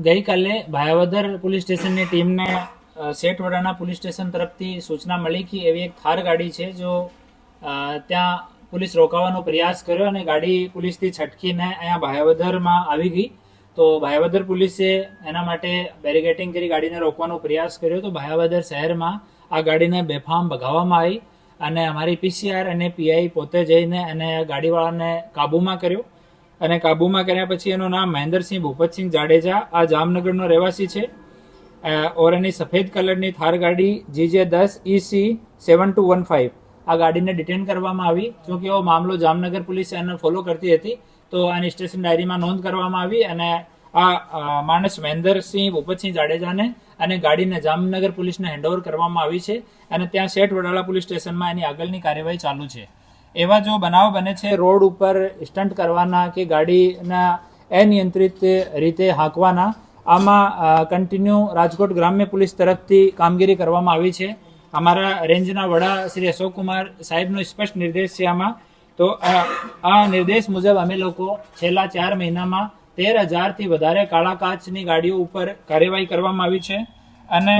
ગઈકાલે ભાયાવદર પોલીસ સ્ટેશનની ટીમને શેઠવડાના પોલીસ સ્ટેશન તરફથી સૂચના મળી કે એવી એક થાર ગાડી છે જો ત્યાં પોલીસ રોકાવાનો પ્રયાસ કર્યો અને ગાડી પોલીસથી છટકીને અહીંયા ભાયાવદરમાં આવી ગઈ. તો ભાયાવદર પોલીસે એના માટે બેરિકેટિંગ કરી ગાડીને રોકવાનો પ્રયાસ કર્યો. તો ભાયાવદર શહેરમાં આ ગાડીને બેફામ ભગાવવામાં આવી અને અમારી પીસીઆર અને પીઆઈ પોતે જઈને અને ગાડીવાળાને કાબૂમાં કર્યો. અને કાબૂમાં કર્યા પછી એનું નામ મહેન્દ્રસિંહ ભૂપતસિંહ જાડેજા આ જામનગરનો રહેવાસી છે ઓર એની સફેદ કલરની થાર ગાડી GJ10 EC 7215 આ ગાડીને ડિટેન કરવામાં આવી. જોકે એવો મામલો જામનગર પોલીસ એને ફોલો કરતી હતી તો આની સ્ટેશન ડાયરીમાં નોંધ કરવામાં આવી અને આ માણસ મહેન્દ્રસિંહ ભૂપતસિંહ જાડેજાને અને ગાડીને જામનગર પોલીસને હેન્ડઓવર કરવામાં આવી છે અને ત્યાં શેઠવડાલા પોલીસ સ્ટેશનમાં એની આગળની કાર્યવાહી ચાલુ છે. એવા જો બનાવ બને છે રોડ ઉપર સ્ટન્ટ કરવાના કે ગાડીના અનિયંત્રિત રીતે હાંકવાના, આમાં કન્ટિન્યુ રાજકોટ ગ્રામ્ય પોલીસ તરફથી કામગીરી કરવામાં આવી છે. અમારા રેન્જના વડા શ્રી અશોકકુમાર સાહેબનો સ્પષ્ટ નિર્દેશ છે આમાં. તો આ નિર્દેશ મુજબ અમે લોકો છેલ્લા 4 મહિનામાં 13,000થી વધારે કાળા કાચની ગાડીઓ ઉપર કાર્યવાહી કરવામાં આવી છે અને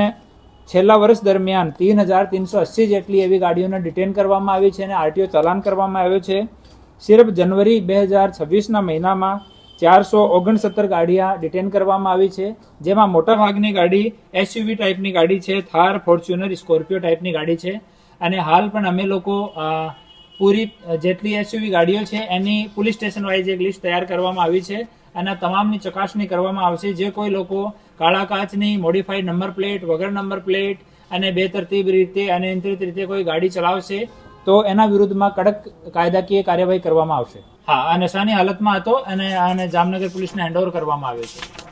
છેલ્લા વર્ષ દરમિયાન 3,380 જેટલી એવી ગાડીઓને ડિટેન કરવામાં આવી છે અને આરટીઓ ચલાન કરવામાં આવ્યો છે. સિર્ફ જનવરી 2026ના મહિનામાં 469 ગાડીઓ ડિટેન કરવામાં આવી છે, જેમાં મોટાભાગની ગાડી SUV ટાઈપની ગાડી છે, થાર, ફોર્ચ્યુનર, સ્કોર્પિયો ટાઈપની ગાડી છે. અને હાલ પણ અમે લોકો પૂરી જેટલી SUV ગાડીઓ છે એની પોલીસ સ્ટેશન વાઇઝ એક લિસ્ટ તૈયાર કરવામાં આવી છે અને તમામની ચકાસણી કરવામાં આવશે. જે કોઈ લોકો કાળા કાચની મોડિફાઈડ નંબર પ્લેટ, વગર નંબર પ્લેટ અને બેતરતીબ રીતે અનિયંત્રિત રીતે કોઈ ગાડી ચલાવશે તો એના વિરુદ્ધમાં કડક કાયદાકીય કાર્યવાહી કરવામાં આવશે. હા, આ નશાની હાલતમાં હતો અને આને જામનગર પોલીસને હેન્ડઓવર કરવામાં આવ્યો છે.